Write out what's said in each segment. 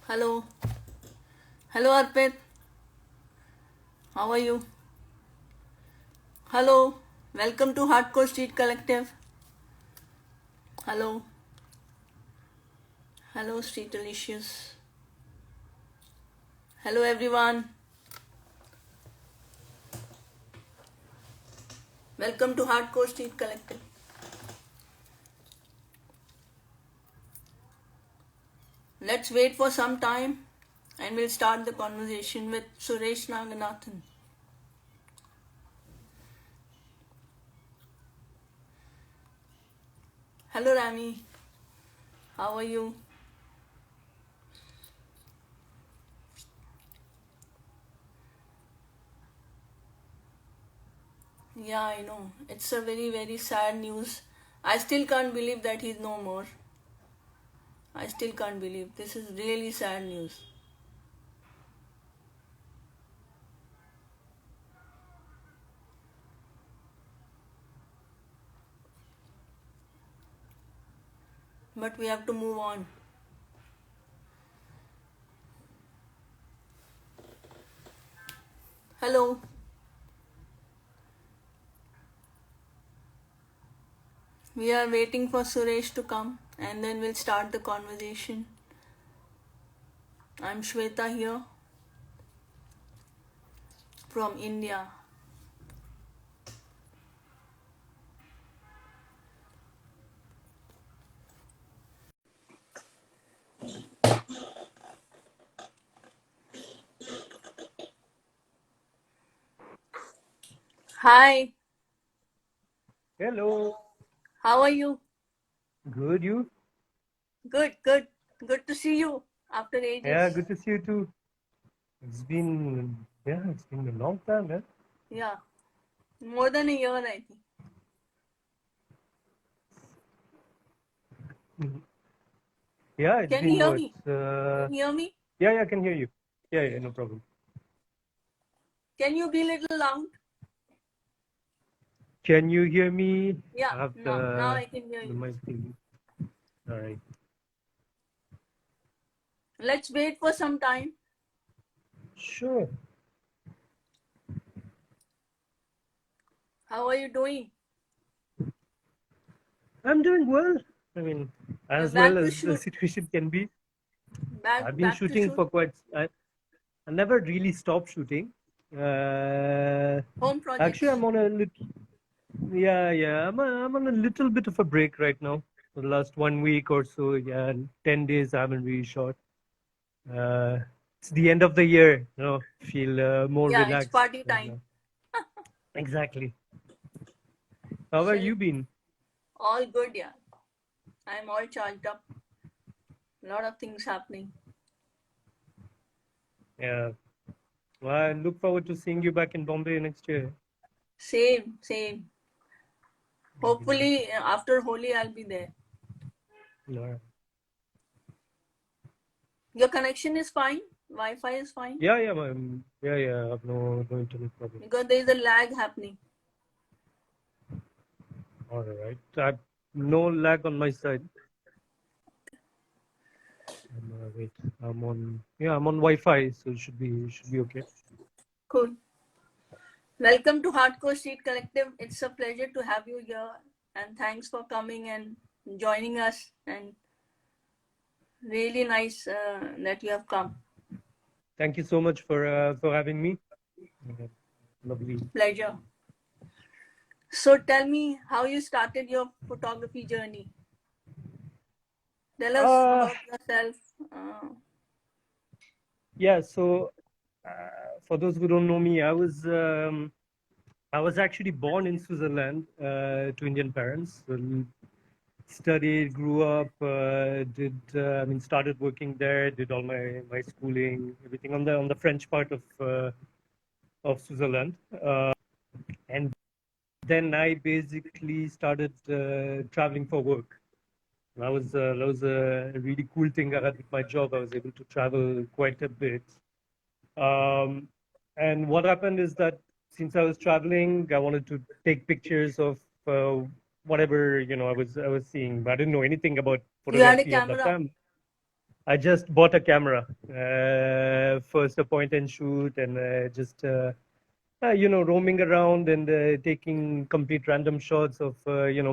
Hello. Hello, Arpit. How are you? Hello. Welcome to Hardcore Street Collective. Hello. Hello, Street Delicious. Hello, everyone. Welcome to Hardcore Street Collective. Let's wait for some time and we'll start the conversation with Suresh Naganathan. Hello, Rami. How are you? Yeah, I know. It's a very, very sad news. I still can't believe that he's no more. I still can't believe. This is really sad news. But we have to move on. Hello. We are waiting for Suresh to come and then we'll start the conversation. I'm Shweta here from India. Hi, Hello. how are you? Good, you? Good, good. Good to see you after Yeah, ages. good to see you too. It's been a long time, man. Yeah, more than a year, I think. Mhm. Yeah, it's Can you been hear what? me? Can you hear me? Yeah, I can hear you. Yeah, no problem. Can you be a little loud? Can you hear me? Yeah, I have now I can hear the you. mic thing. All right. Let's wait for some time. Sure. How are you doing? I'm doing well. I mean, You're as well back to as the shoot. situation can be. I've been Back to shooting shoot. for I never really stopped shooting. Uh, Home Actually, projects. I'm on a little. Yeah. I'm on a little bit of a break right now. For the last 1 week or so, yeah, and 10 days I haven't really shot. Uh, it's the end of the year, feel more Yeah, it's relaxed party right time. now. Exactly. How have you Cel- been? all good, yeah. I'm all charged up. A lot of things happening. Yeah. Well, I look forward to seeing you back in Bombay next year. Same, same. Hopefully, after Holi, I'll be there. Yeah, Your connection is fine. Wi-Fi is fine yeah. I have no internet problem. because there is a lag happening. All right. No lag on my side. Wait, I'm on Wi-Fi, so it should be okay. Cool. Welcome to Hardcore Street Collective. It's a pleasure to have you here, and thanks for coming and joining us. And really nice that you have come. Thank you so much for having me. Uh, Lovely. Pleasure. So tell me how you started your photography journey. Tell us Uh, about yourself. Uh, yeah. So, for those who don't know me, I was actually born in Switzerland to Indian parents. So, studied, grew up, started working there, did all my schooling, everything on the French part of Switzerland, and then I basically started traveling for work. That was a really cool thing I had with my job. I was able to travel quite a bit. Um, and what happened is that since I was traveling, I wanted to take pictures of whatever I was seeing, but I didn't know anything about you had a photography at that camera. time. I just bought a camera, first a point and shoot, and just roaming around and taking complete random shots of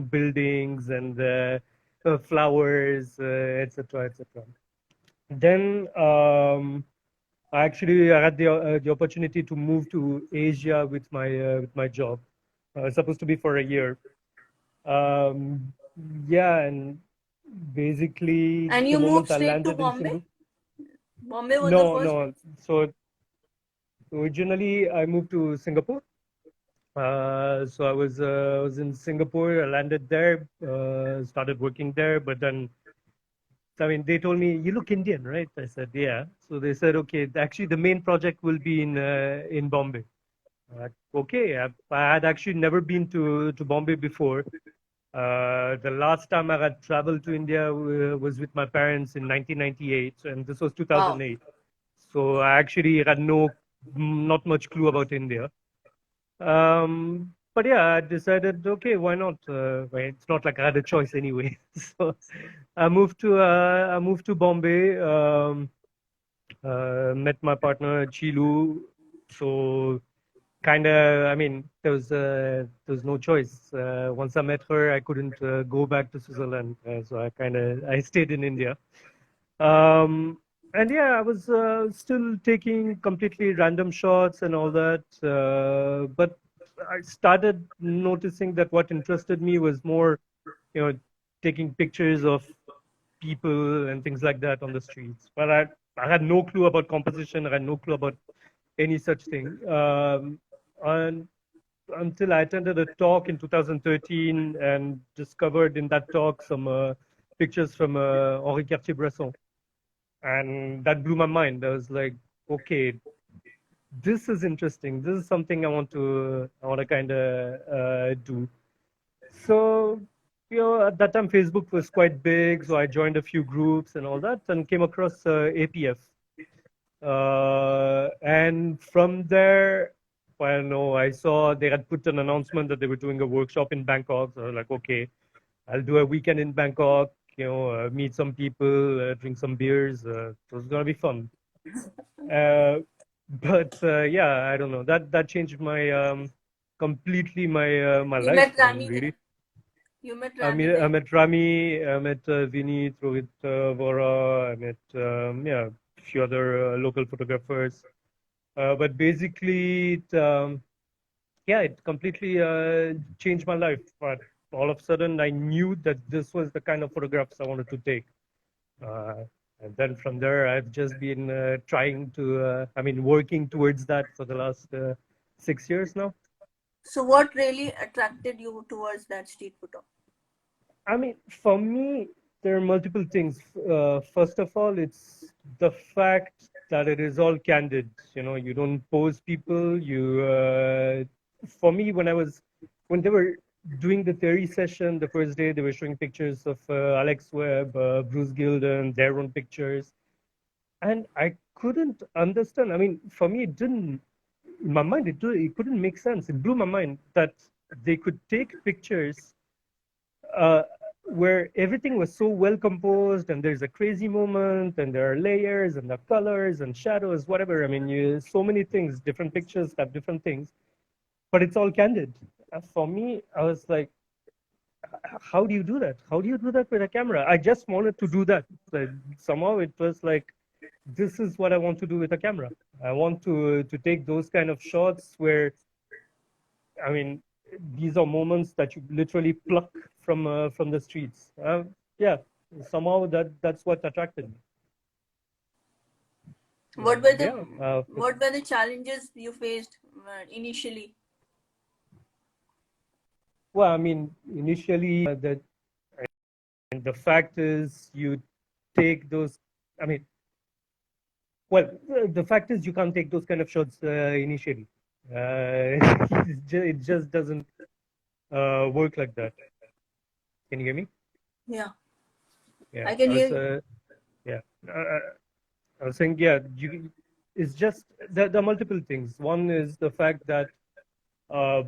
buildings and flowers, etc., etc. Then I had the opportunity to move to Asia with my job. Supposed to be for a year. Um, yeah, and basically And the you moved moment I straight to landed in Bombay? Singapore. Bombay was the No, first no. place? So originally I moved to Singapore. So I was in Singapore. I landed there, started working there, but then I mean they told me you look Indian, right? I said yeah. So they said okay. Actually, the main project will be in Bombay. Okay, I had actually never been to Bombay before. The last time I had traveled to India was with my parents in 1998, and this was Wow. 2008. So I actually had not much clue about India. But yeah, I decided, okay, why not? Well, it's not like I had a choice anyway. So I moved to Bombay. Met my partner Chilu. So kind of, I mean, there was no choice. Once I met her, I couldn't go back to Switzerland, so I stayed in India. Um, and yeah, I was still taking completely random shots and all that. But I started noticing that what interested me was more, you know, taking pictures of people and things like that on the streets. But I had no clue about composition. I had no clue about any such thing. And until I attended a talk in 2013 and discovered in that talk some pictures from Henri Cartier-Bresson, and that blew my mind. I was like, okay, this is interesting. This is something I want to kind of do. So, at that time Facebook was quite big, so I joined a few groups and all that, and came across APF. And from there, well, no, I saw they had put an announcement that they were doing a workshop in Bangkok. So I was like, okay, I'll do a weekend in Bangkok, meet some people, drink some beers. So it's gonna be fun. Uh, but yeah, I don't know. That changed my completely my You life. met I mean, Rami there. really. You met Rami I there. met Rami, I met Vinny, Rohit Vora, I met yeah, a few other local photographers. But basically, yeah, it completely changed my life. But all of a sudden, I knew that this was the kind of photographs I wanted to take. Uh, and then from there, I've just been trying to, I mean, working towards that for the last 6 years now. So what really attracted you towards that street photo? I mean, for me, there are multiple things. First of all, it's the fact that it is all candid. You don't pose people. For me, when they were doing the theory session the first day, they were showing pictures of Alex Webb, Bruce Gilden, their own pictures, and I couldn't understand. I mean, for me, it didn't. In my mind, it couldn't make sense. It blew my mind that they could take pictures uh, where everything was so well composed and there's a crazy moment and there are layers and the colors and shadows, whatever. I mean, so many things, different pictures have different things, but it's all candid. For me, I was like, how do you do that? How do you do that with a camera? I just wanted to do that. Somehow it was like, this is what I want to do with a camera. I want to take those kind of shots where, I mean, these are moments that you literally pluck from the streets. Yeah, somehow that's what attracted me. What were And the yeah, what were the challenges you faced initially? well, I mean, initially and the fact is you take those. I mean, well, the fact is you can't take those kind of shots initially. It just doesn't work like that. Can you hear me? Yeah, Yeah, I can I hear was you. yeah. I was saying, yeah, it's just there are multiple things. One is the fact that uh,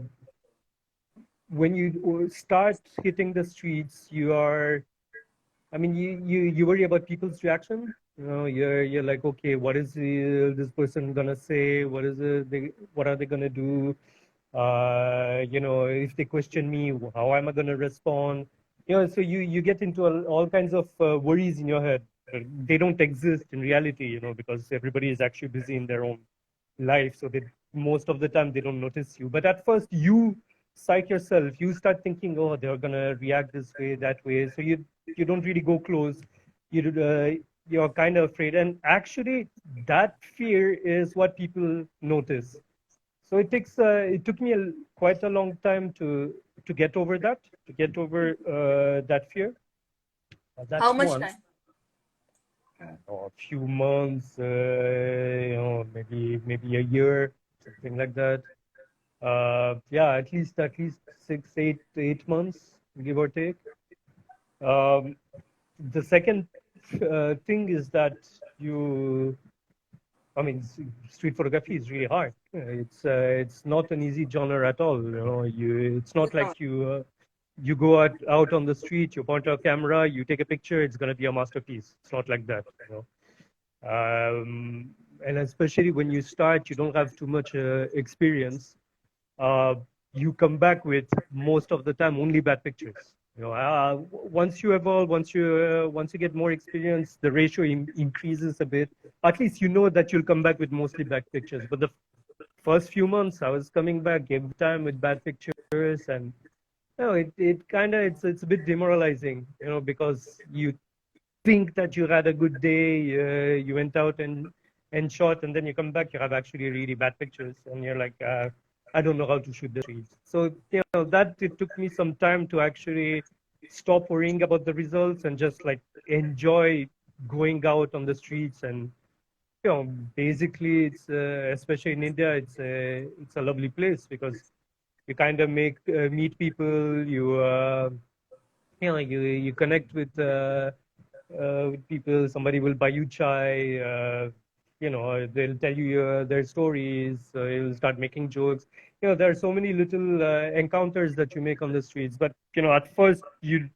when you start hitting the streets, I mean, you worry about people's reaction. You're like, okay, what is this person gonna say? What are they gonna do? If they question me, how am I gonna respond? So you get into all kinds of worries in your head. They don't exist in reality, because everybody is actually busy in their own life, so they most of the time they don't notice you. But at first, you psych yourself. You start thinking, oh, they're gonna react this way, that way. So you don't really go close. You're kind of afraid, and actually, that fear is what people notice. So it took me quite a long time to get over that, to get over that fear. How That's much one. time? A few months, maybe a year, something like that. Yeah, at least 8 months, give or take. Um, the second thing is that you I mean, street photography is really hard. It's not an easy genre at all. It's not No. like you go out on the street, you point a camera, you take a picture, it's gonna be a masterpiece. It's not like that. And especially when you start, you don't have too much experience. uh, you come back with most of the time only bad pictures. Once you evolve, once you get more experience, the ratio increases a bit. At least you know that you'll come back with mostly bad pictures. But the first few months, I was coming back every time with bad pictures, and it kind of it's a bit demoralizing, because you think that you had a good day, you went out and shot, and then you come back, you have actually really bad pictures, and you're like, I don't know how to shoot the streets. So that it took me some time to actually stop worrying about the results and just like enjoy going out on the streets. And basically, it's especially in India, it's a lovely place because you kind of meet people, you connect with people. Somebody will buy you chai. They'll tell you their stories. You'll start making jokes. There are so many little encounters that you make on the streets. But at first you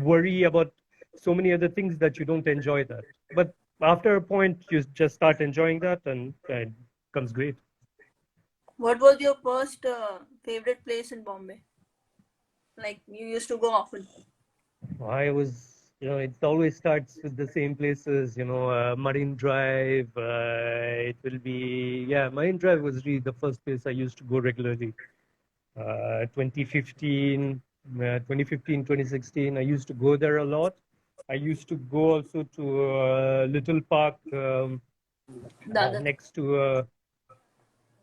worry about so many other things that you don't enjoy that. But after a point, you just start enjoying that, and it becomes great. What was your first favorite place in Bombay? Like you used to go often. It always starts with the same places, Marine Drive. It will be, yeah, Marine Drive was really the first place I used to go regularly. 2015, 2015, 2016, I used to go there a lot. I used to go also to Little Park Dadar. next to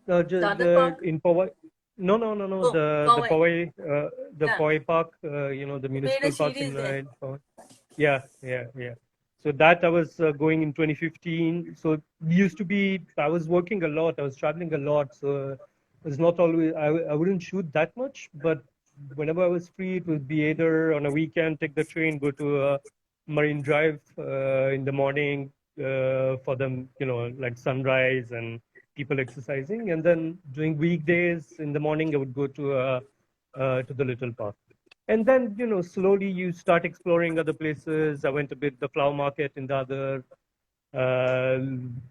Dadar Park? in Powai. No. Oh, The Powai. The Yeah. Powai Park. The They made a municipal park series there. in Powai. Yeah. So that I was going in 2015. So used to be, I was working a lot. I was traveling a lot. So it was not always, I wouldn't shoot that much, but whenever I was free, it would be either on a weekend, take the train, go to Marine Drive in the morning for them, like sunrise and people exercising. And then during weekdays in the morning, I would go to the little park. And then, slowly you start exploring other places. I went a bit the flower market in the other.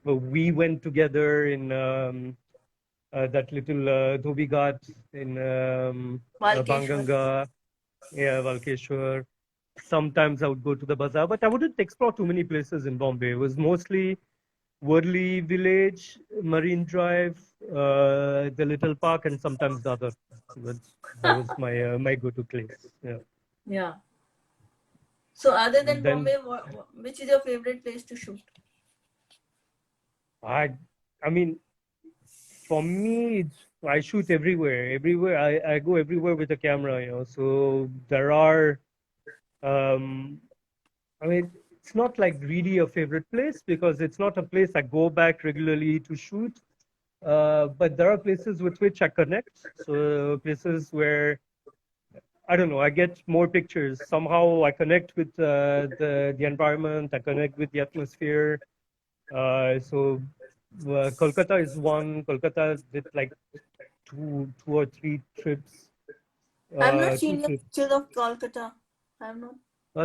We went together in that little Dhobi Ghat in Malkeshwar. Banganga, yeah, Valkeshwar. Sometimes I would go to the bazaar, but I wouldn't explore too many places in Bombay. It was mostly Worli Village, Marine Drive, the little park, and sometimes the other. But that was my go-to place. Yeah. Yeah. So other than Then Bombay, which is your favorite place to shoot? I I mean, for me, I shoot everywhere. Everywhere I go everywhere with a camera. So there are. Um, I mean, it's not like really a favorite place because it's not a place I go back regularly to shoot. But there are places with which I connect. So places where I don't know, I get more pictures. Somehow I connect with the environment. I connect with the atmosphere. So Kolkata is one. Kolkata did like two or three trips. I've not Two seen your trips. pictures of Kolkata. I've not.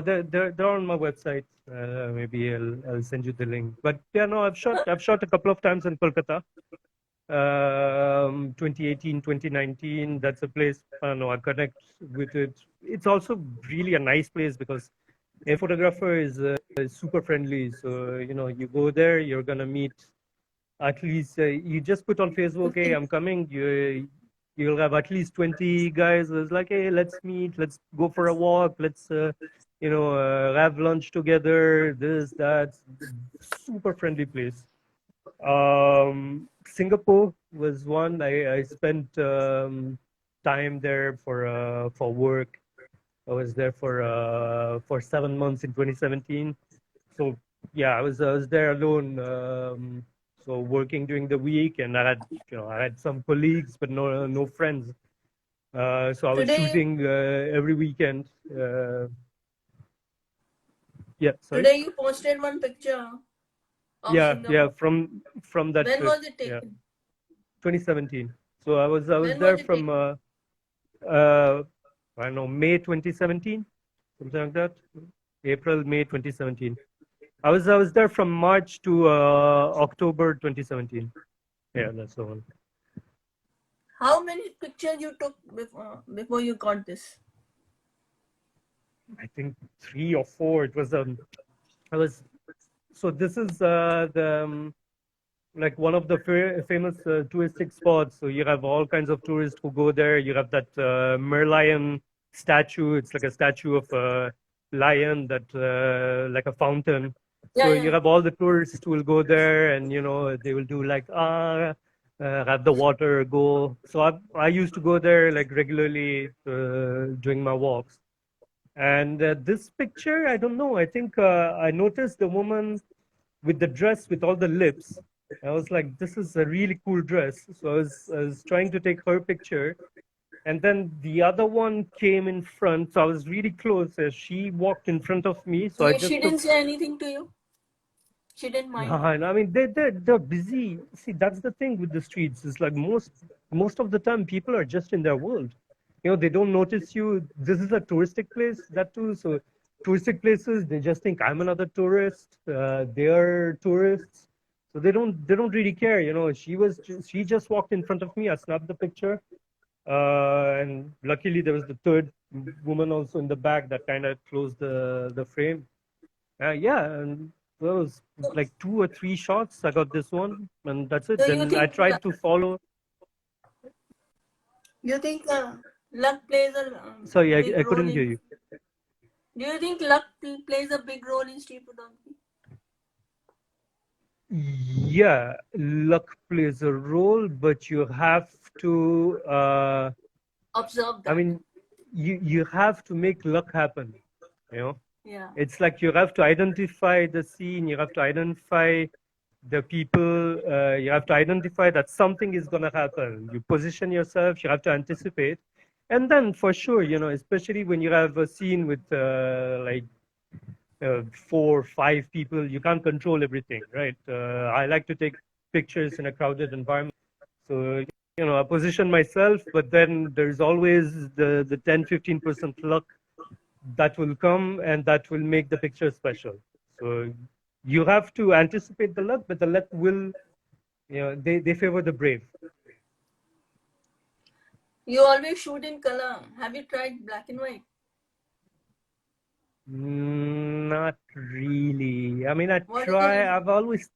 They're on my website. Maybe I'll send you the link. But yeah, no, I've shot a couple of times in Kolkata. 2018, 2019. That's a place I don't know. I connect with it. It's also really a nice place because a photographer is super friendly. So you go there, you're gonna meet at least you just put on Facebook, hey, 50. I'm coming. You'll have at least 20 guys. It's like, hey, let's meet. Let's go for a walk. Let's have lunch together. This that. Super friendly place. Singapore was one. I spent time there for work. I was there for 7 months in 2017. So yeah, I was there alone. So working during the week, and I had some colleagues, but no friends. So I was Today, shooting every weekend. Yeah, sorry. today you posted one picture of Yeah, Singapore. from that When trip. was it Yeah, taken? 2017. So I was When was there it from taken? uh, I don't know, May 2017, something like that. April, May 2017. I was there from March to October 2017. Yeah, that's the one. How many pictures you took before you got this? I think three or four. It was I was so this is the like one of the famous touristic spots. So you have all kinds of tourists who go there. You have that Merlion statue. It's like a statue of a lion that like a fountain. Yeah, So you yeah. have all the tourists who will go there, and they will do like have the water go. So I used to go there like regularly during my walks. And this picture, I don't know. I think I noticed the woman with the dress with all the lips. I was like, this is a really cool dress. So I was trying to take her picture. And then the other one came in front. So I was really close as she walked in front of me. So I She just took. didn't say anything to you? She didn't No, mind? I mean they're busy. See, that's the thing with the streets. It's like most of the time people are just in their world. They don't notice you. This is a touristic place, that too. So touristic places, they just think I'm another tourist. They're tourists, so they don't really care. She just walked in front of me. I snapped the picture, and luckily there was the third woman also in the back that kind of closed the frame. Yeah, and that was like two or three shots. I got this one, and that's it. So you Then I think tried to follow. you think luck plays a Sorry, big I role couldn't hear in? you. Do you think luck plays a big role in street photography? Yeah, luck plays a role, but you have to. Observe I that. mean, you have to make luck happen. You know, Yeah. it's like you have to identify the scene. You have to identify the people. You have to identify that something is going to happen. You position yourself. You have to anticipate, and then for sure, especially when you have a scene with like 4, 5 people, you can't control everything, right? I like to take pictures in a crowded environment. So, I position myself, but then there's always the 10, 15% luck that will come and that will make the picture special. So you have to anticipate the luck, but the luck will, they favor the brave. You always shoot in color. Have you tried black and white? Not really. I mean, What is the reason? I've always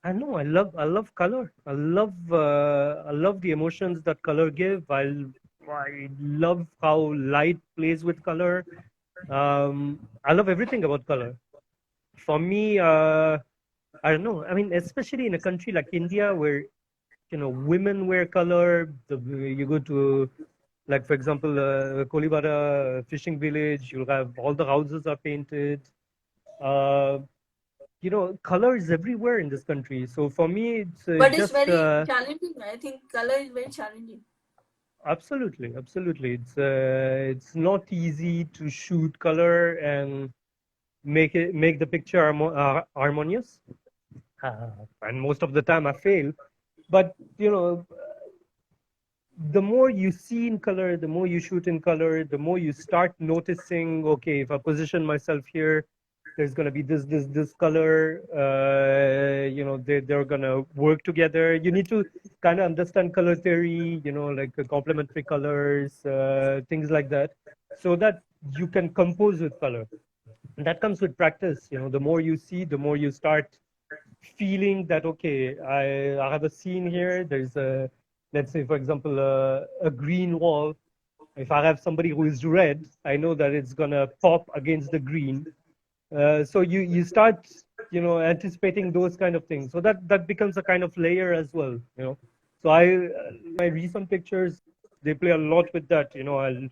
I know. I love color. I love the emotions that color give. I love how light plays with color. I love everything about color. For me, I don't know. I mean, especially in a country like India, where women wear color. You go to, like, for example, Kolibara fishing village. You'll have all the houses are painted. Uh, color is everywhere in this country. So for me, it's But it's just very challenging. I think color is very challenging. absolutely, absolutely. It's not easy to shoot color and make the picture harmonious. And most of the time I fail. But the more you see in color, the more you shoot in color, the more you start noticing, okay, if I position myself here, there's going to be this color, they're going to work together. You need to kind of understand color theory, like complementary colors, things like that, so that you can compose with color. And that comes with practice. The more you see, the more you start feeling that, okay, I have a scene here. There's let's say, for example, a green wall. If I have somebody who is red, I know that it's gonna pop against the green. So you start, anticipating those kind of things. So that becomes a kind of layer as well. So my recent pictures, they play a lot with that. I'll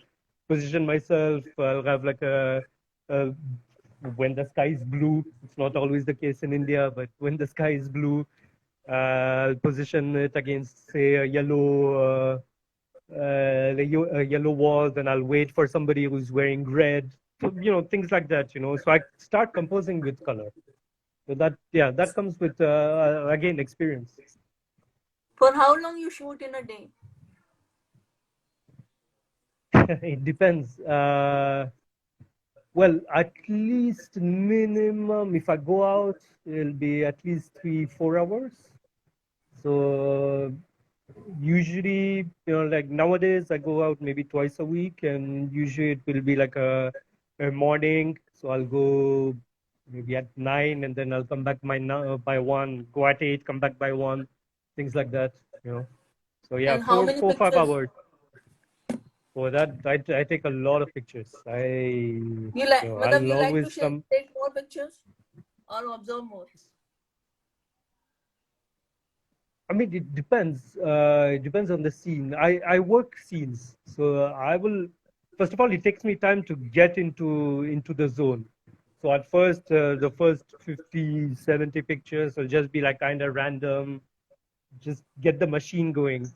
position myself. I'll have like a when the sky is blue. It's not always the case in India, but when the sky is blue, I'll position it against, say, a yellow wall. Then I'll wait for somebody who's wearing red. So, things like that. So I start composing with color. So that comes with again experience. For how long you shoot in a day? It depends. Well, at least minimum, if I go out, it'll be at least 3-4 hours. So usually, like nowadays, I go out maybe twice a week, and usually it will be like a morning. So I'll go maybe at 9, and then I'll come back by 1. Go at 8, come back by 1, things like that. So yeah, And how four, many four, five pictures? hours. For that, I take a lot of pictures. You like, I'll you like to always come. take more pictures or observe more? I mean, it depends. It depends on the scene. I work scenes, so I will. First of all, it takes me time to get into the zone. So at first, the first 50, 70 pictures will just be like kind of random, just get the machine going.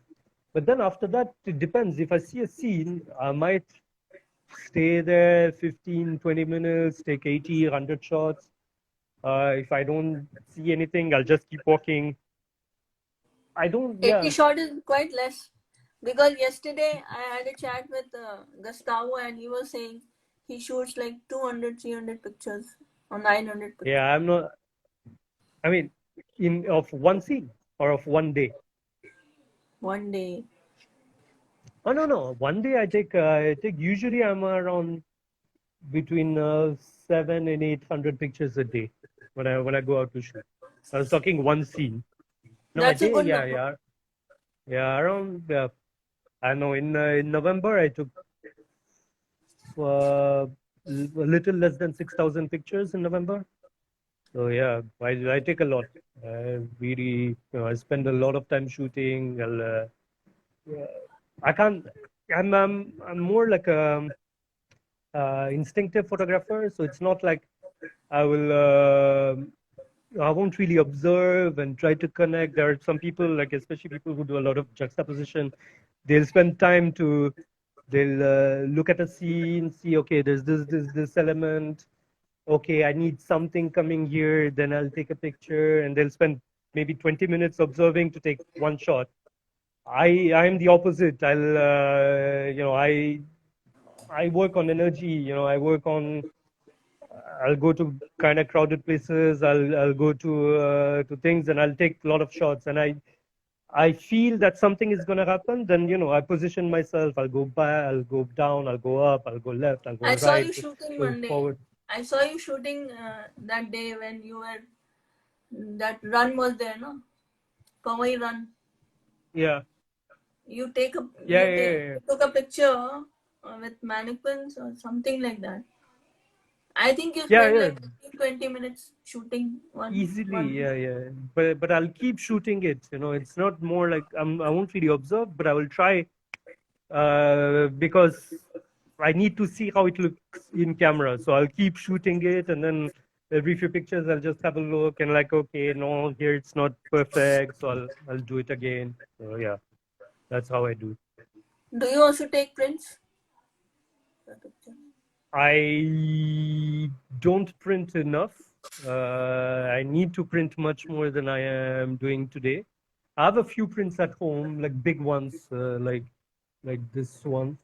But then after that, it depends. If I see a scene, I might stay there 15, 20 minutes, take 80, 100 shots. If I don't see anything, I'll just keep walking. I don't, 80 yeah. shot is quite less. Because yesterday I had a chat with Gustavo, and he was saying he shoots like 200, 300 pictures or 900 Yeah, pictures I'm not, I mean, in of one scene or of one day. one day. Oh, no, no. One day I take usually I'm around between 700 and 800 pictures a day when I go out to shoot. I was talking one scene. No, a That's a day, good yeah, number. yeah. Yeah, around, I know in November I took a little less than 6,000 pictures in November. So yeah, I take a lot. I really, I spend a lot of time shooting. Yeah, I can't. I'm more like a instinctive photographer. So it's not like I will. I won't really observe and try to connect. There are some people, like especially people who do a lot of juxtaposition. They'll spend time to. They'll look at a scene, see, okay, there's this element. Okay, I need something coming here. Then I'll take a picture, and they'll spend maybe 20 minutes observing to take one shot. I'm the opposite. I work on energy. I work on. I'll go to kind of crowded places. I'll go to things, and I'll take a lot of shots. And I feel that something is gonna happen. Then I position myself. I'll go back. I'll go down. I'll go up. I'll go left. I'll go I saw right. you shooting Go one day. forward. I saw you shooting that day when you were, that run was there, no? Powai run. Yeah. You take a Yeah. Yeah. Yeah. Yeah. you took a picture with mannequins or something like that. I think you Yeah. spent Yeah. like 20 minutes shooting Easily, one. yeah, yeah. But I'll keep shooting it. It's not more like I won't really observe, but I will try because I need to see how it looks in camera. So I'll keep shooting it, and then every few pictures I'll just have a look and like, okay, no, here it's not perfect, so I'll do it again. So yeah, that's how I do. Do you also take prints? I don't print enough. I need to print much more than I am doing today. I have a few prints at home, like big ones, like like this one.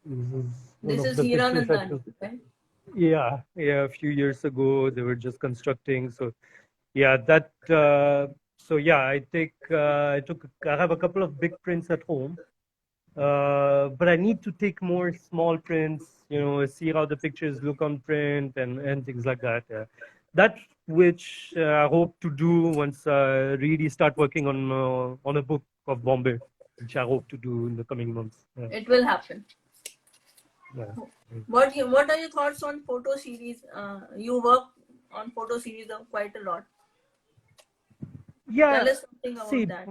This is one This of is the pictures I Hiranandan, took. right? Yeah, a few years ago. They were just constructing. So yeah, that. So yeah, I have a couple of big prints at home, but I need to take more small prints. See how the pictures look on print and things like that. Yeah. That which I hope to do once I really start working on a book of Bombay, which I hope to do in the coming months. Yeah. It will happen. Yeah. What are your thoughts on photo series? You work on photo series of quite a lot. Tell Yeah, us something about see, that.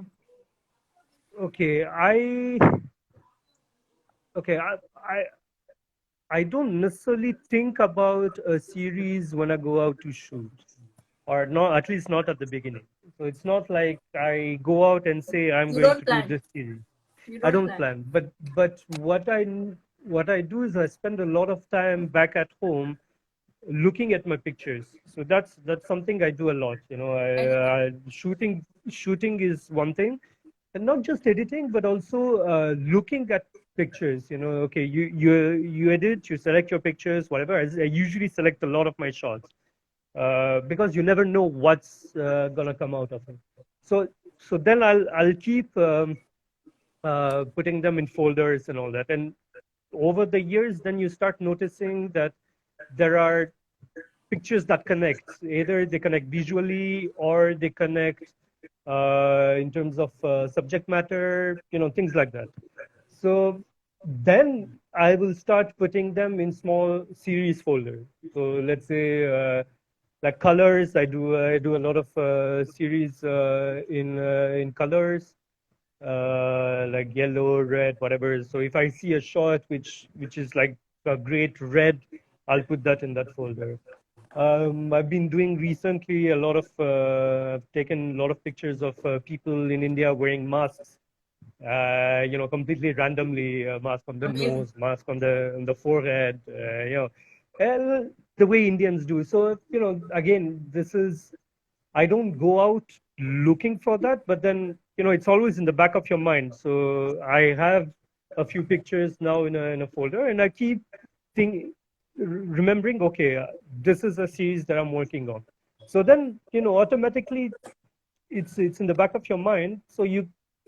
okay, okay, I don't necessarily think about a series when I go out to shoot, or not, at least not at the beginning. So it's not like I go out and say I'm You going don't to do plan. this series. You I don't don't plan. plan, but what I do is I spend a lot of time back at home looking at my pictures. So that's something I do a lot. And Shooting is one thing, and not just editing, but also looking at pictures. Okay, you edit, you select your pictures, whatever. I usually select a lot of my shots because you never know what's gonna come out of it. So so then I'll keep putting them in folders and all that. And over the years, then you start noticing that there are pictures that connect. Either they connect visually or they connect in terms of subject matter, things like that. So then I will start putting them in small series folders. So let's say like colors, I do a lot of series in colors, like yellow, red, whatever. So if I see a shot which is like a great red, I'll put that in that folder. I've been doing recently a lot of I've taken a lot of pictures of people in India wearing masks. Completely randomly, mask on the amazing. nose, mask on the forehead. The way Indians do. So again, this is I don't go out looking for that, but then it's always in the back of your mind. So I have a few pictures now in a folder, and I keep think remembering. Okay, this is a series that I'm working on. So then automatically it's in the back of your mind. So you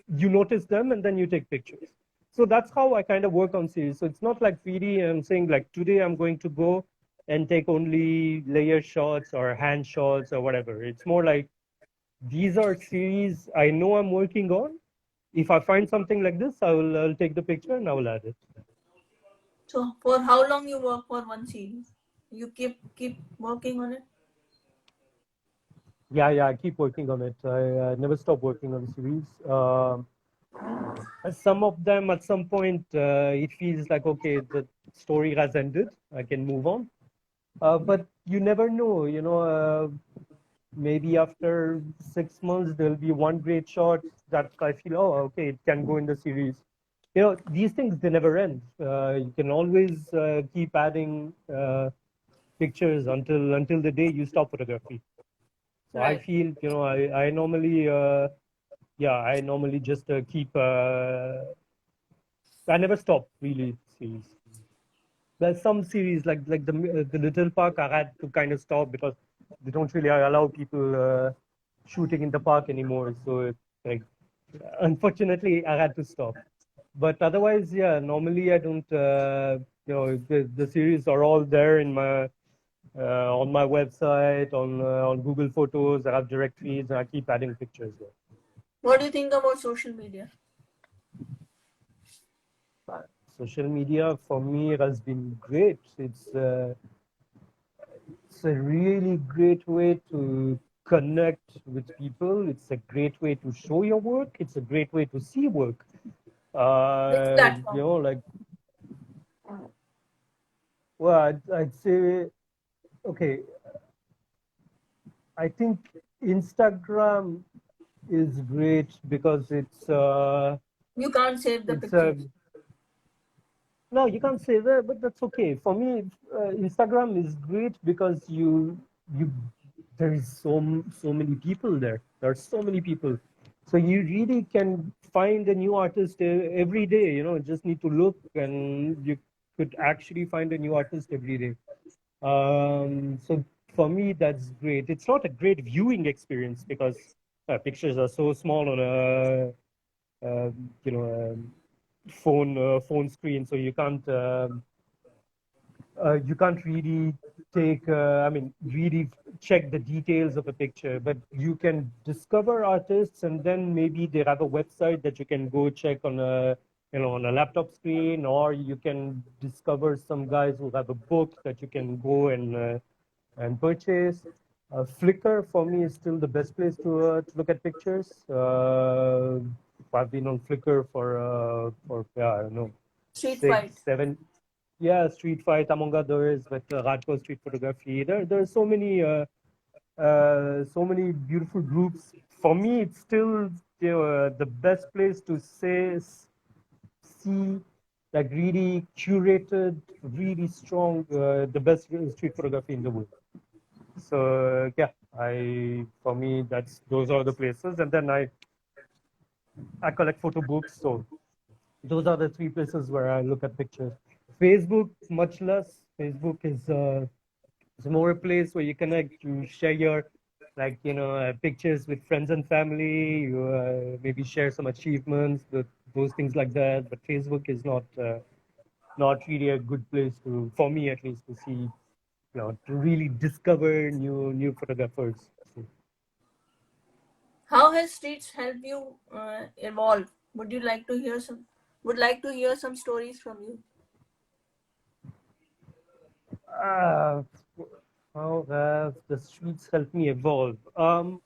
notice them, and then you take pictures. So that's how I kind of work on series. So it's not like really I'm saying like today I'm going to go and take only layer shots or hand shots or whatever. It's more like these are series I know I'm working on. If I find something like this, I'll take the picture and I will add it. So for how long you work for one series? You keep working on it. Yeah, I keep working on it. I never stop working on series. Some of them, at some point, it feels like okay, the story has ended. I can move on. But you never know. Maybe after 6 months, there'll be one great shot that I feel, oh, okay, it can go in the series. These things they never end. You can always keep adding pictures until the day you stop photography. So I Right. feel, I normally, yeah, I normally just keep. I never stop really series. There's some series like the Little Park I had to kind of stop because they don't really allow people shooting in the park anymore. So like unfortunately I had to stop. But otherwise, yeah, normally I don't. The series are all there in my on my website on Google Photos. I have direct feeds and I keep adding pictures there. What do you think about social media? Social media for me has been great. It's a really great way to connect with people. It's a great way to show your work. It's a great way to see work. Which platform? Like, well, I'd say, okay, I think Instagram is great because You can't save the it's a pictures. no, you can't say that, but that's okay. For me, Instagram is great because you there is so many people there. There are so many people. So you really can find a new artist every day. Just need to look, and you could actually find a new artist every day. So for me, that's great. It's not a great viewing experience because pictures are so small on a uh, you know phone screen, so you can't really really check the details of a picture, but you can discover artists, and then maybe they have a website that you can go check on a laptop screen, or you can discover some guys who have a book that you can go and purchase. Flickr for me is still the best place to look at pictures. I've been on Flickr for yeah, I don't know, Street six, fight. 7, yeah, street fight among others, but hardcore street photography. There are so many beautiful groups. For me, it's still the best place to see like really curated, really strong, the best street photography in the world. So yeah, I for me those are the places, and then I collect photo books. So those are the three places where I look at pictures. Facebook, much less. Facebook is it's more a place where you connect, you share your pictures with friends and family. You maybe share some achievements, those things like that. But Facebook is not really a good place for me at least, to see, to really discover new photographers. So, How has streets helped you evolve? Would like to hear some stories from you. uh, how have the streets helped me evolve? Well,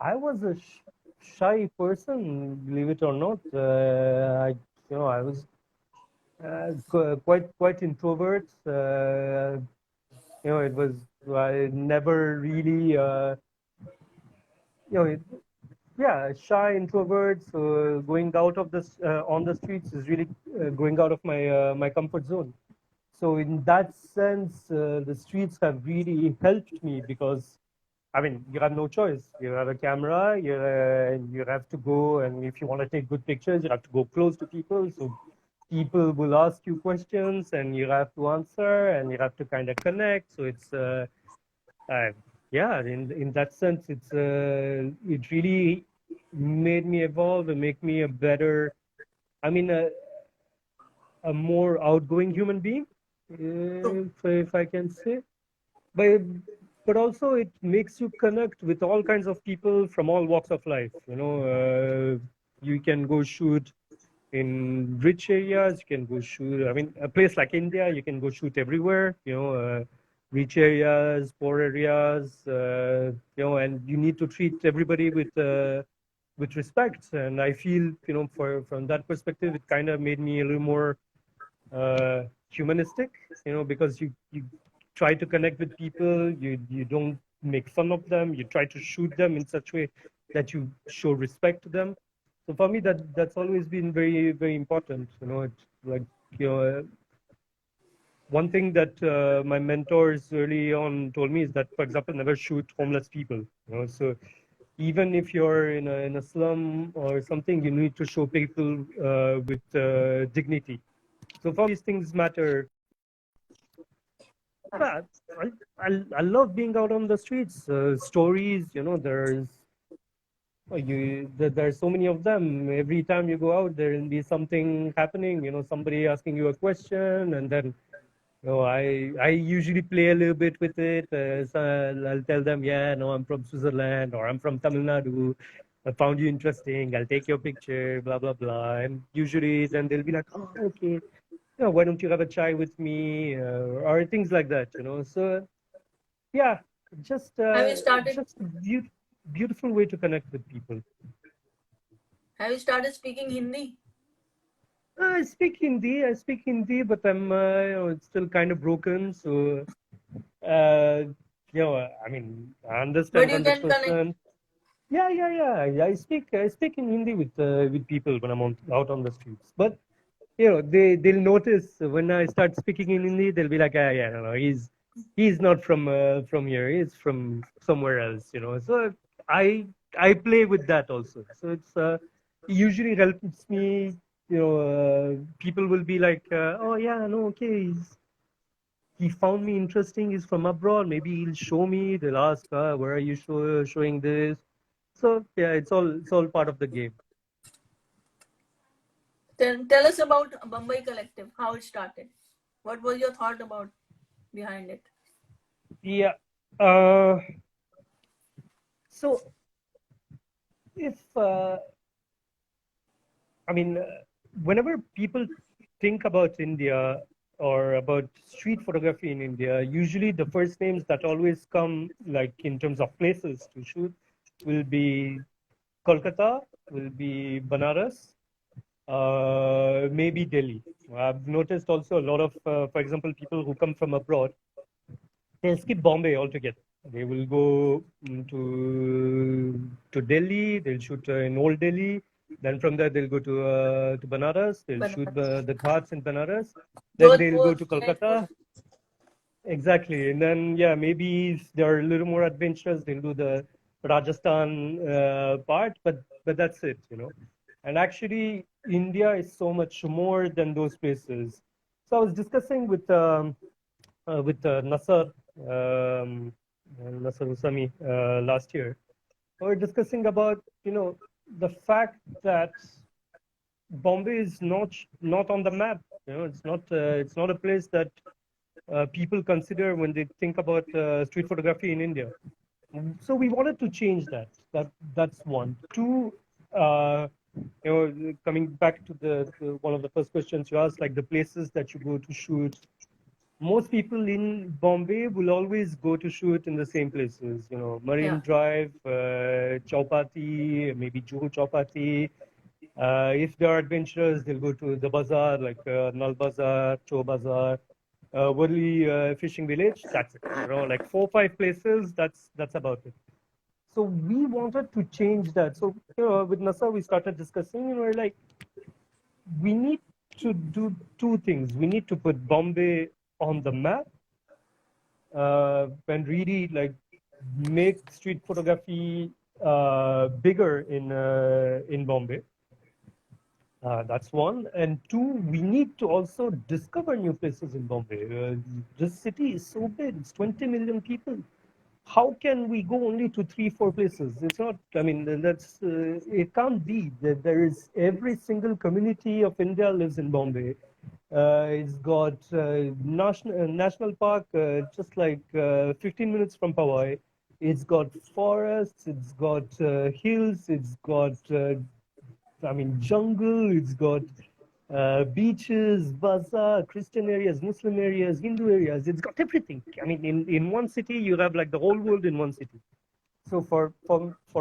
I was a shy person, believe it or not. I was quite introvert. It was I never really, you know, it, yeah, shy introvert. So going out of this on the streets is really going out of my comfort zone. So in that sense, the streets have really helped me because, I mean, you have no choice. You have a camera, you have to go, and if you want to take good pictures, you have to go close to people. So people will ask you questions, and you have to answer, and you have to kind of connect. So uh, yeah, in that sense, it really made me evolve and make me a better, I mean, a more outgoing human being, True. if I can say. But also it makes you connect with all kinds of people from all walks of life. You can go shoot in rich areas. You can go shoot. I mean, a place like India, you can go shoot everywhere. Rich areas, poor areas. And you need to treat everybody with respect. And I feel, from that perspective, it kind of made me a little more humanistic, because you try to connect with people. You don't make fun of them. You try to shoot them in such a way that you show respect to them. So for me, that's always been very, very important. It's like, one thing that my mentors early on told me is that, for example, never shoot homeless people. So even if you're in a slum or something, you need to show people with dignity. So for me, these things matter. Yeah, I love being out on the streets. Stories, there's so many of them. Every time you go out, there will be something happening. Somebody asking you a question, and then I usually play a little bit with it. So I'll tell them, yeah, no, I'm from Switzerland, or I'm from Tamil Nadu. I found you interesting. I'll take your picture, blah blah blah. And usually, then they'll be like, oh, okay, why don't you have a chai with me, or things like that. So yeah, just Have you uh, started just a beautiful way to connect with people. have you started speaking Hindi? I speak Hindi, but it's still kind of broken. So uh, I mean, I But understand you can connect. 100%. Yeah, yeah, yeah. I speak in Hindi with people when I'm out on the streets. But they'll notice when I start speaking in Hindi. They'll be like, ah, yeah, no, no, he's not from here. He's from somewhere else. So I I play with that also. So it's it usually helps me. People will be like, oh yeah, no, okay, he found me interesting. He's from abroad. Maybe he'll show me. They'll ask, where are you showing this? So yeah, it's all part of the game. Then tell us about Bombay Collective, how it started. What was your thought about behind it? Yeah. Uh, so if I mean, whenever people think about India or about street photography in India, usually the first names that always come, like in terms of places to shoot, will be Kolkata, will be Banaras, maybe Delhi. I've noticed also a lot of, for example, people who come from abroad, they'll skip Bombay altogether. They will go to Delhi. They'll shoot in Old Delhi. Then from there they'll go to Banaras. They'll shoot Banaras, the Ghats in Banaras. Then they'll go Jodhpur, to Jaipur. Kolkata. Exactly. And then yeah, maybe if they're a little more adventurous, they'll do the Rajasthan part. But that's it. And actually, India is so much more than those places. So I was discussing with um, Nasser Usami last year. We were discussing about the fact that Bombay is not on the map. It's not a place that people consider when they think about street photography in India. So we wanted to change that. That's one. Two, coming back to the one of the first questions you asked, like the places that you go to shoot, most people in Bombay will always go to shoot in the same places, Yeah, Marine Drive, Chowpatty, maybe Juhu Chowpatty. If they are adventurous, they'll go to the bazaar, like Nal Bazaar, Cho Bazaar, Worli Fishing Village. That's it. Like 4 or 5 places. That's about it. So we wanted to change that. So with NASA, we started discussing. We're like, we need to do two things. We need to put Bombay on the map and really like make street photography bigger in Bombay. That's one. And two, we need to also discover new places in Bombay. This city is so big, it's 20 million people. How can we go only to 3, 4 places? It's not, I mean, it can't be that there is every single community of India lives in Bombay. It's got national park, just like 15 minutes from Powai. It's got forests, it's got hills, it's got jungle, it's got beaches, bazaar, Christian areas, Muslim areas, Hindu areas. It's got everything. I mean, in one city, you have like the whole world in one city. So for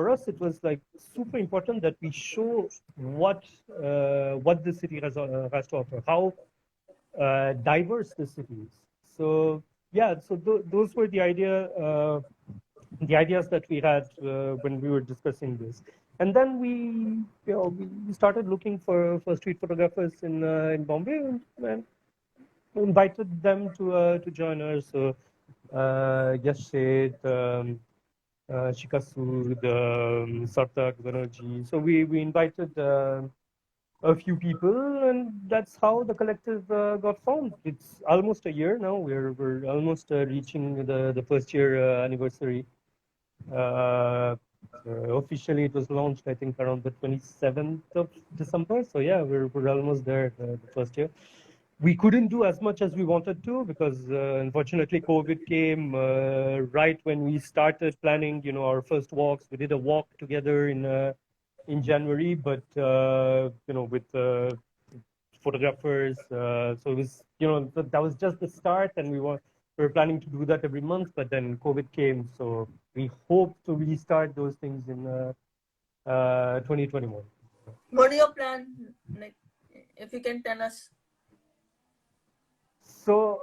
us, it was like super important that we show what the city has to offer, how diverse the city is. So yeah, so those were the ideas that we had when we were discussing this. And then we started looking for street photographers in Bombay and invited them to join us. So Yash Sheth, Shikasud, Sartak, Banerjee. So we invited a few people, and that's how the collective got formed. It's almost a year now. We're almost reaching the first year anniversary. Uh, Officially, it was launched, I think, around the 27th of December. So yeah, we're almost there, the first year. We couldn't do as much as we wanted to because unfortunately COVID came right when we started planning, our first walks. We did a walk together in January, but with photographers. So it was, that was just the start, and we were planning to do that every month, but then COVID came. So we hope to restart those things in 2021. what are your plan? Like, if you can tell us. So,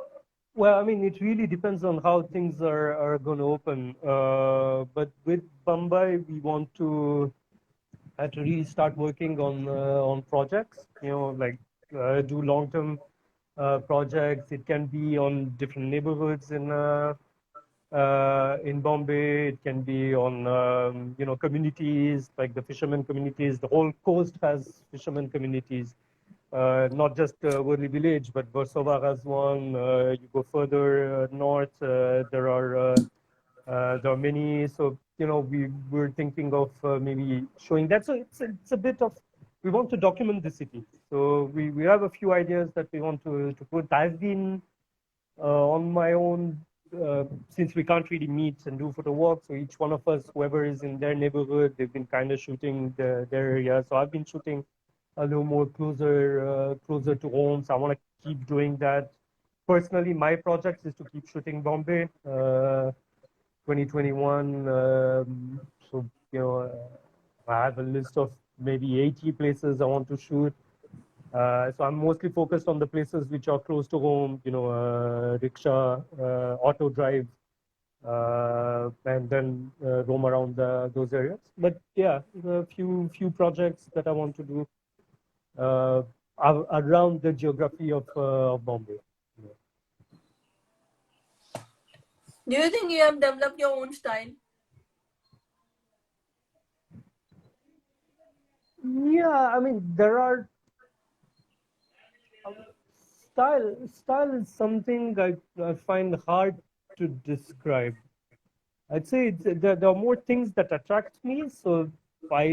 well, I mean, it really depends on how things are going to open. But with Mumbai, we want to really start working on projects. Like do long-term projects. It can be on different neighborhoods in Bombay. It can be on communities like the fishermen communities. The whole coast has fishermen communities, not just Worli village, but Versova has one. You go further north, there are many. So we're thinking of maybe showing that. So it's a bit of, we want to document the city. So we have a few ideas that we want to put. I've been on my own since we can't really meet and do photo walks. So each one of us, whoever is in their neighborhood, they've been kind of shooting their area. So I've been shooting a little more closer to home. So I want to keep doing that. Personally, my project is to keep shooting Bombay. 2021. So I have a list of maybe 80 places I want to shoot. So I'm mostly focused on the places which are close to home, rickshaw, auto drive, and then roam around those areas. But yeah, a few projects that I want to do around the geography of Bombay. Do you think you have developed your own style? Yeah, I mean, there are style is something I find hard to describe. I'd say there are more things that attract me. So by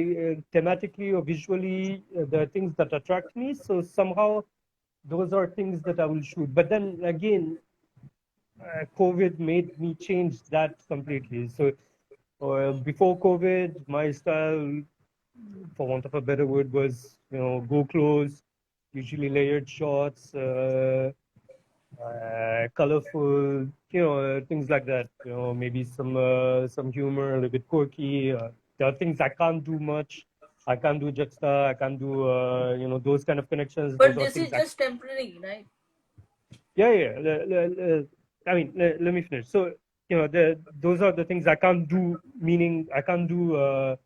thematically or visually, there are things that attract me. So somehow those are things that I will shoot. But then again, COVID made me change that completely. So before COVID, my style, for want of a better word, was go close, usually layered shots. Colorful, things like that. Maybe some humor, a little bit quirky. There are things I can't do much. I can't do juxta. I can't do those kind of connections. Those But are this things is I. just temporary, right? Yeah, yeah. I mean, let me finish. So those are the things I can't do. Meaning I can't do.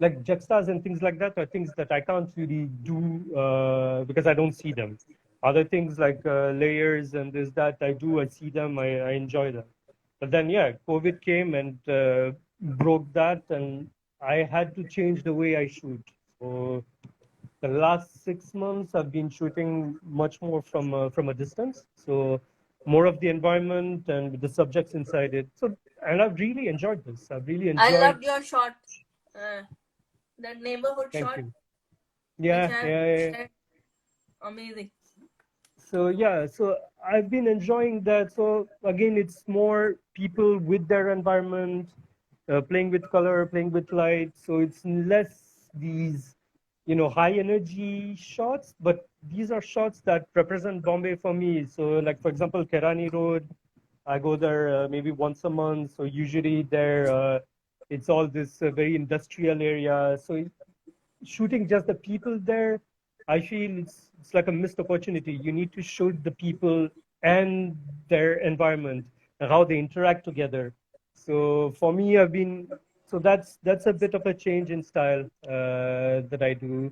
Like juxtas and things like that are things that I can't really do because I don't see them. Other things like layers and this, that, I do, I see them, I enjoy them. But then, yeah, COVID came and broke that, and I had to change the way I shoot. So the last 6 months, I've been shooting much more from a distance. So more of the environment and with the subjects inside it. So, and I've really enjoyed this. I've really I enjoyed. loved your shot, uh, that neighborhood Thank shot, you. which Yeah, I have yeah, yeah. shared. Amazing. So yeah, so I've been enjoying that. So again, it's more people with their environment, playing with color, playing with light. So it's less these, high energy shots, but these are shots that represent Bombay for me. So like for example, Kerani Road, I go there maybe once a month. So usually there, it's all this very industrial area. So shooting just the people there, I feel it's like a missed opportunity. You need to shoot the people and their environment and how they interact together. So for me, that's a bit of a change in style that I do.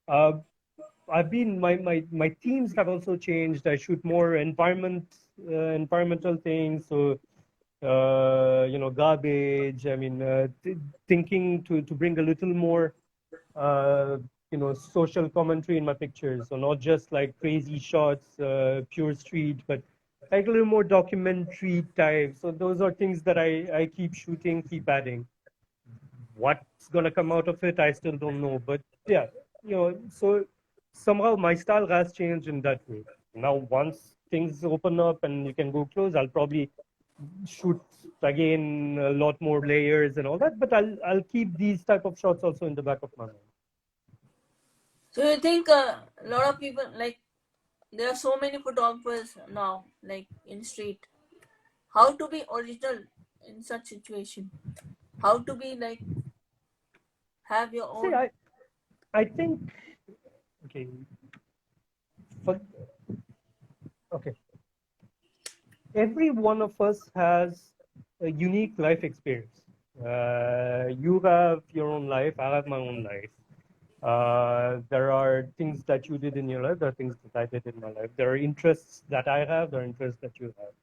Uh, I've been my themes have also changed. I shoot more environmental things. So garbage. I mean, thinking to bring a little more uh, social commentary in my pictures. So not just like crazy shots, pure street, but like a little more documentary type. So those are things that I keep shooting, keep adding. What's gonna come out of it, I still don't know. But yeah, so somehow my style has changed in that way. Now, once things open up and you can go close, I'll probably shoot again a lot more layers and all that. But I'll keep these type of shots also in the back of my mind. So you think a lot of people, like, there are so many photographers now, like in street. How to be original in such situation? How to be like have your See, own? I think okay, for, okay, every one of us has a unique life experience. You have your own life. I have my own life. There are things that you did in your life. There are things that I did in my life. There are interests that I have. There are interests that you have.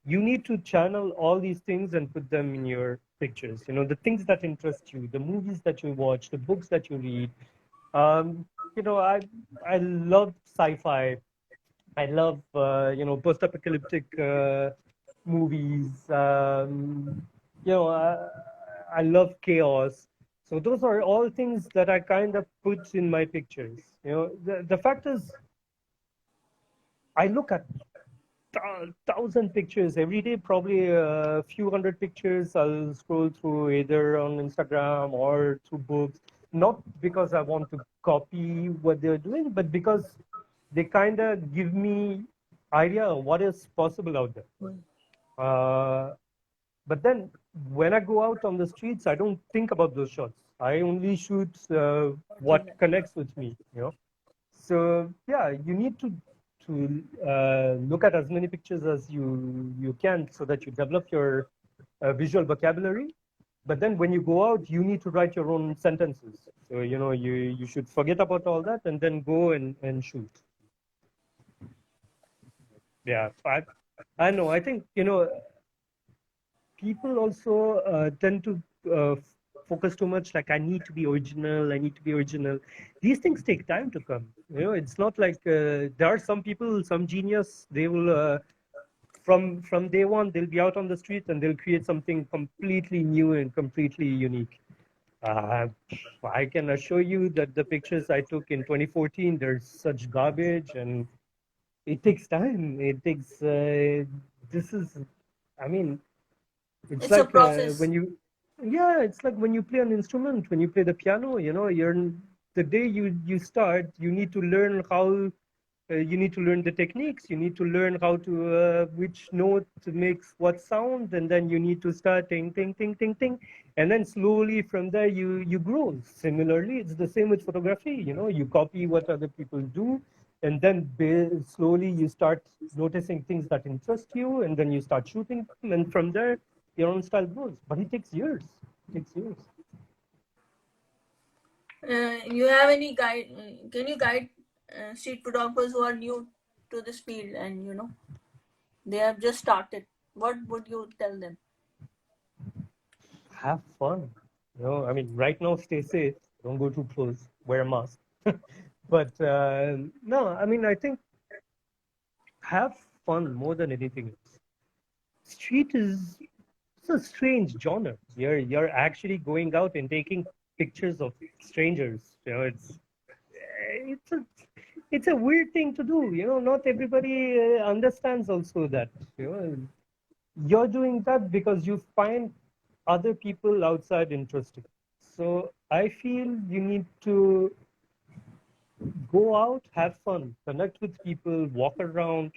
you need to channel all these things and put them in your pictures. You know, the things that interest you, the movies that you watch, the books that you read. Um, you know, I love sci-fi. I love post-apocalyptic movies. I love chaos. So those are all things that I kind of put in my pictures. You know, the fact is, I look at thousand pictures every day, probably a few hundred pictures. I'll scroll through either on Instagram or through books, not because I want to copy what they're doing, but because they kind of give me idea of what is possible out there. But then when I go out on the streets, I don't think about those shots. I only shoot what connects with me, you know. So yeah, you need to look at as many pictures as you can so that you develop your visual vocabulary. But then when you go out, you need to write your own sentences. So you know you should forget about all that and then go and shoot. Yeah, I know. I think you know people also tend to focus too much. Like I need to be original. I need to be original. These things take time to come. You know, it's not like there are some people, some genius. They will from day one they'll be out on the street and they'll create something completely new and completely unique. Uh, I can assure you that the pictures I took in 2014, there's such garbage, and it takes time. It takes. This is, I mean, it's It's a like process. when you, yeah, it's like when you play an instrument, when you play the piano, you know, the day you start, you need to learn how, you need to learn the techniques, you need to learn how to, which note makes what sound, and then you need to start ting, ting, ting, ting, ting. And then slowly from there, you grow. Similarly, it's the same with photography, you know, you copy what other people do, and then slowly you start noticing things that interest you, and then you start shooting them, and from there, your own style grows. But it takes years. It takes years. You have any guide? Can you guide street photographers who are new to this field and they have just started? What would you tell them? Have fun. You know, I mean, right now, stay safe. Don't go too close. Wear a mask. But no, I mean, I think have fun more than anything else. Street is it's a strange genre. You're actually going out and taking pictures of strangers. You know, it's a it's a weird thing to do. You know, not everybody understands also that. You know, you're doing that because you find other people outside interesting. So I feel you need to go out, have fun, connect with people, walk around,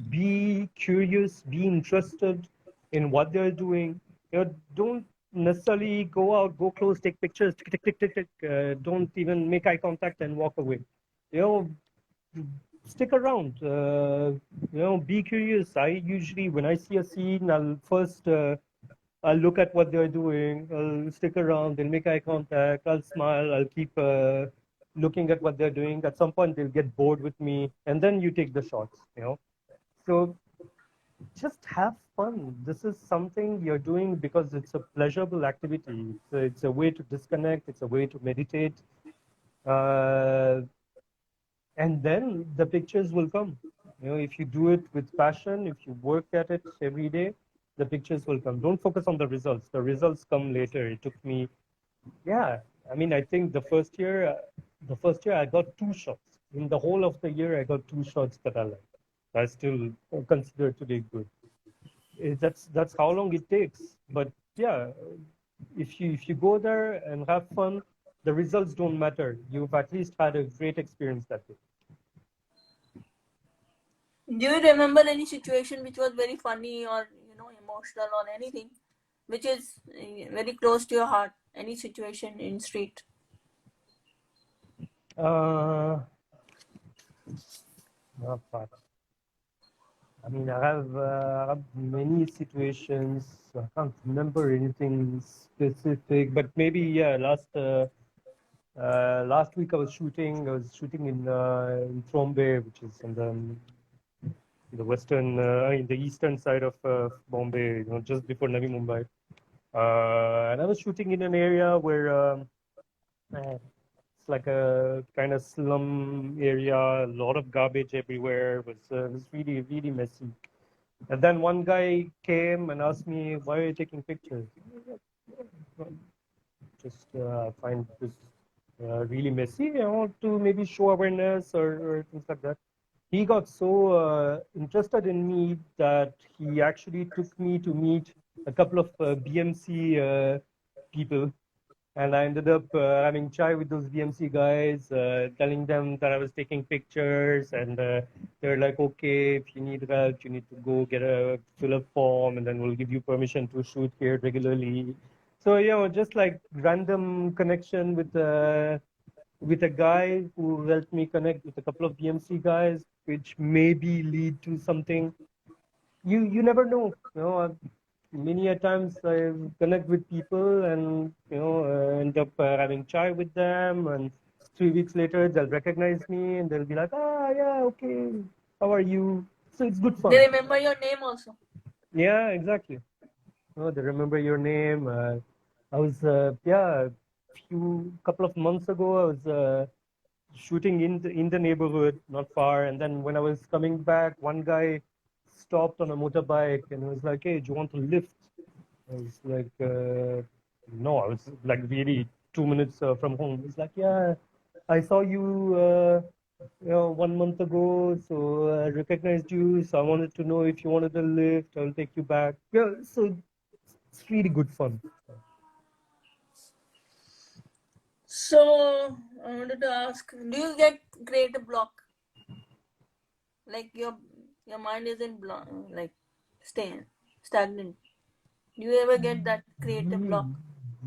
be curious, be interested in what they're doing. You know, don't necessarily go out, go close, take pictures, tick, tick, tick, tick, tick. Don't even make eye contact and walk away. You know, stick around. Be curious. I usually, when I see a scene, I'll look at what they're doing. I'll stick around. They'll make eye contact. I'll smile. I'll keep looking at what they're doing. At some point, they'll get bored with me, and then you take the shots. You know, so just have fun. This is something you're doing because it's a pleasurable activity. It's a way to disconnect. It's a way to meditate. Uh, and then the pictures will come. You know, if you do it with passion, if you work at it every day, the pictures will come. Don't focus on the results. The results come later. It took me, yeah. I mean, I think the first year I got 2 shots. In the whole of the year, I got 2 shots that I liked. I still consider today good. That's how long it takes. But yeah, if you go there and have fun, the results don't matter. You've at least had a great experience that day. Do you remember any situation which was very funny or emotional or anything which is very close to your heart? Any situation in street? Uh, Not much. I mean, I have many situations. I can't remember anything specific, but maybe yeah. Last week I was shooting. I was shooting in Trombe, which is in the the western, in the eastern side of Bombay, just before Navi Mumbai. And I was shooting in an area where it's like a kind of slum area, a lot of garbage everywhere. It was really, really messy. And then one guy came and asked me, "Why are you taking pictures?" Just find this really messy. I want to maybe show awareness or things like that. He got so interested in me that he actually took me to meet a couple of BMC people. And I ended up having chai with those BMC guys, telling them that I was taking pictures, and they're like, "Okay, if you need help, you need to go get a fill a form, and then we'll give you permission to shoot here regularly." So just like random connection with a guy who helped me connect with a couple of BMC guys, which maybe lead to something. You never know. Many a times I connect with people and end up having chai with them, and 3 weeks later they'll recognize me and they'll be like, "Ah, yeah, okay, how are you?" So it's good They fun. remember your name also. Yeah, exactly. They remember your name. I was few couple of months ago I was shooting in the neighborhood, not far. And then when I was coming back, one guy stopped on a motorbike and was like, "Hey, do you want to lift?" I was like, "No." I was like really 2 minutes from home. He's like, "Yeah, I saw you, 1 month ago, so I recognized you. So I wanted to know if you wanted a lift. I'll take you back." Yeah, so it's really good fun. So I wanted to ask, do you get creative block? Like your mind isn't like staying stagnant. Do you ever get that creative block?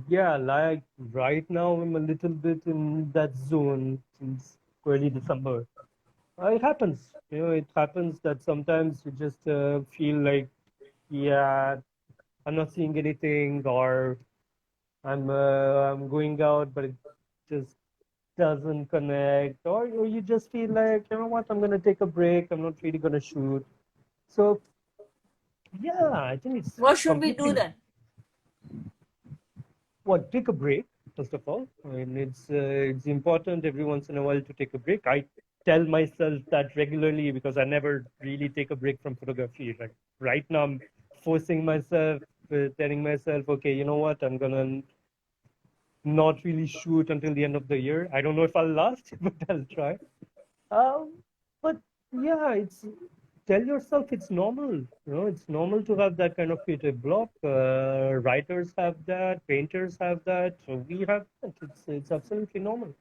Yeah, like right now I'm a little bit in that zone since early December. It happens, it happens that sometimes you just feel like, yeah, I'm not seeing anything, or I'm going out, but it just doesn't connect, or you just feel like, you know what, I'm gonna take a break. I'm not really gonna shoot. So yeah, I think it's What should we do completely. then? Well, take a break, first of all. I mean, it's important every once in a while to take a break. I tell myself that regularly because I never really take a break from photography. Like right now, I'm forcing myself, telling myself, okay, you know what, I'm gonna not really shoot until the end of the year. I don't know if I'll last, but I'll try. Um, but yeah, it's tell yourself it's normal. It's normal to have that kind of creative block. Writers have that, painters have that, so we have that. It's absolutely normal.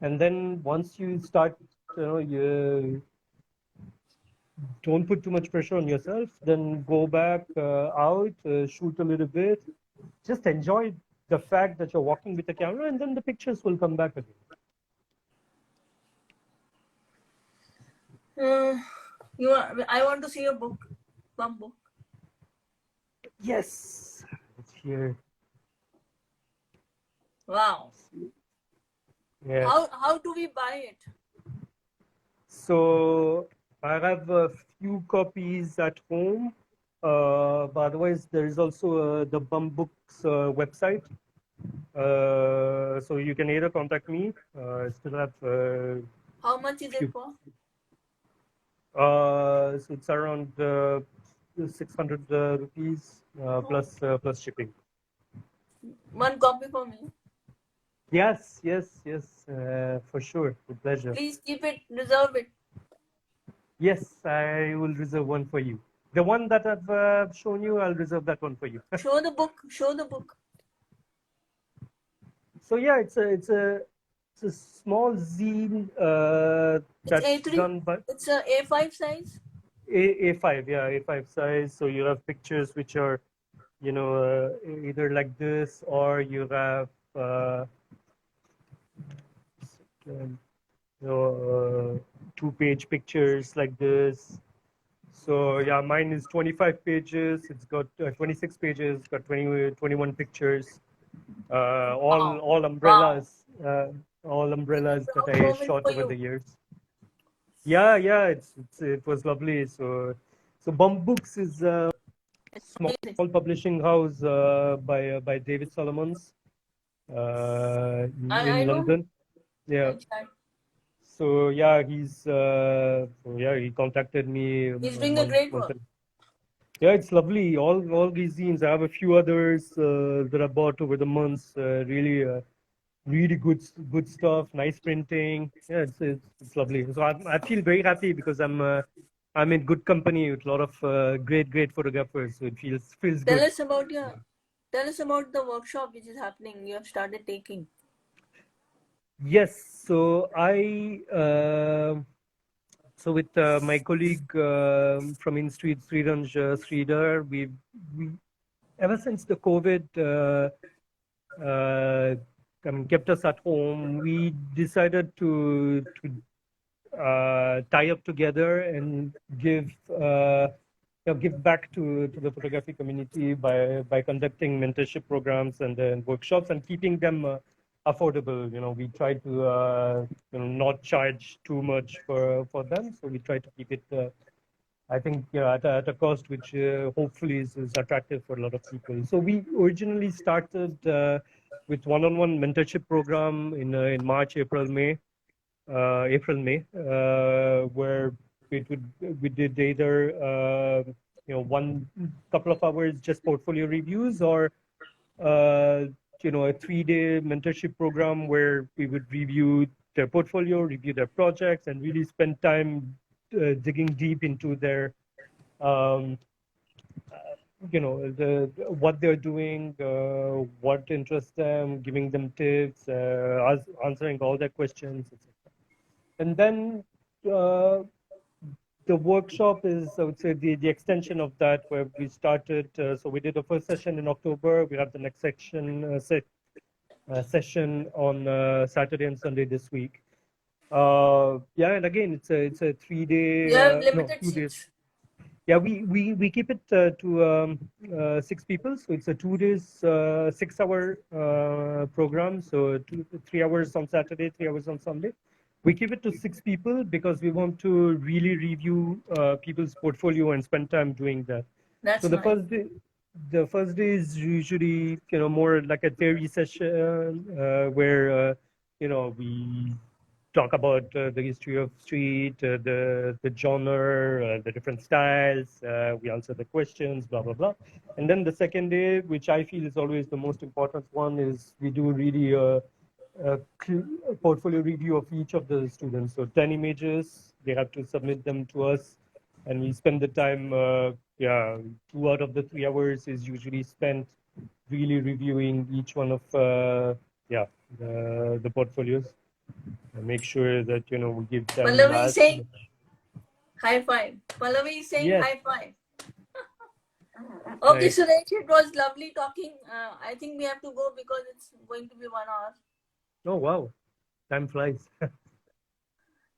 And then once you start, you don't put too much pressure on yourself. Then go back out, shoot a little bit. Just enjoy the fact that you're walking with the camera, and then the pictures will come back again. Uh, I want to see your book, one book. Yes, it's here. Wow. Yeah. How do we buy it? So I have a few copies at home, but otherwise there is also the Bum Books website. So you can either contact me. I still have How much is it few. for? So it's around 600 rupees Oh, plus shipping. one copy for me. Yes, yes, yes, for sure, with pleasure. Please keep it, reserve it. Yes, I will reserve one for you. The one that I've shown you, I'll reserve that one for you. Show the book. Show the book. So yeah, it's a small zine It's that's A3. done by It's a A5 size. A5, yeah, A5 size. So you have pictures which are, either like this, or you have, um, 2-page pictures like this. So yeah, mine is 25 pages. It's got 26 pages. Got 21 pictures. All Wow. all Wow. umbrellas, all umbrellas that I So many shot for over the you. years. Yeah. It was lovely. So Books is a It's small amazing. publishing house by David Solomons I in know. London. Yeah. I chat. So he contacted me He's a doing a great month work. ago. Yeah, it's lovely. All these zines. I have a few others that I bought over the months. Really good stuff. Nice printing. Yeah, it's lovely. So I feel very happy because I'm in good company with a lot of great photographers. So it feels Tell good. us about your tell us about the workshop which is happening. You have started taking. Yes. So with my colleague from InStreet, Sriranj Sridhar, we ever since the COVID uh, kept us at home, we decided to tie up together and give back to the photography community by conducting mentorship programs and then workshops and keeping them affordable. We try to not charge too much for them, so we try to keep it. I think at a cost which hopefully is attractive for a lot of people. So we originally started with one-on-one mentorship program in March, April, May, where it would we did either one couple of hours just portfolio reviews or uh, a 3-day mentorship program where we would review their portfolio, review their projects, and really spend time digging deep into their um, what they're doing, what interests them, giving them tips, answering all their questions, etc. And then uh, the workshop is, I would say, the extension of that, where we started. So we did the first session in October. We have the next session on Saturday and Sunday this week. Yeah, and again, it's a 3 day, You have no, limited 2 days. seats. Yeah, we keep it to 6 people, so it's a 2 days, 6 hour program. So 3 hours on Saturday, 3 hours on Sunday. We keep it to 6 people because we want to really review people's portfolio and spend time doing that. So That's nice. the first day is usually more like a theory session where we talk about the history of street, the genre, the different styles. We answer the questions, blah blah blah. And then the second day, which I feel is always the most important one, is we do really a portfolio review of each of the students. So 10 images, they have to submit them to us, and we spend the time. Yeah, 2 out of the 3 hours is usually spent really reviewing each one of yeah the portfolios and make sure that we give them Pallavi is as saying high five. Pallavi is saying yes, high five. Okay, nice. Suresh, it was lovely talking. I think we have to go because it's going to be 1 hour. Oh wow, time flies.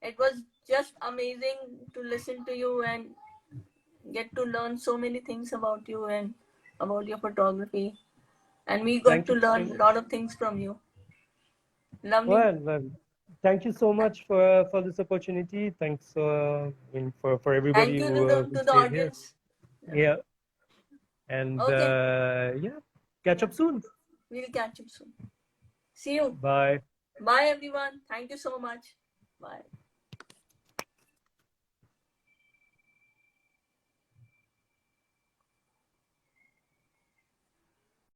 It was just amazing to listen to you and get to learn so many things about you and about your photography. And we got Thank to you so learn a much. lot of things from you. Lovely. Well, thank you so much for this opportunity. Thanks for Thank everybody you who to the stayed here. audience. Yeah. Yeah, and Okay. yeah, catch Yeah. up soon. We'll catch up soon. See you. Bye. Bye, everyone. Thank you so much. Bye.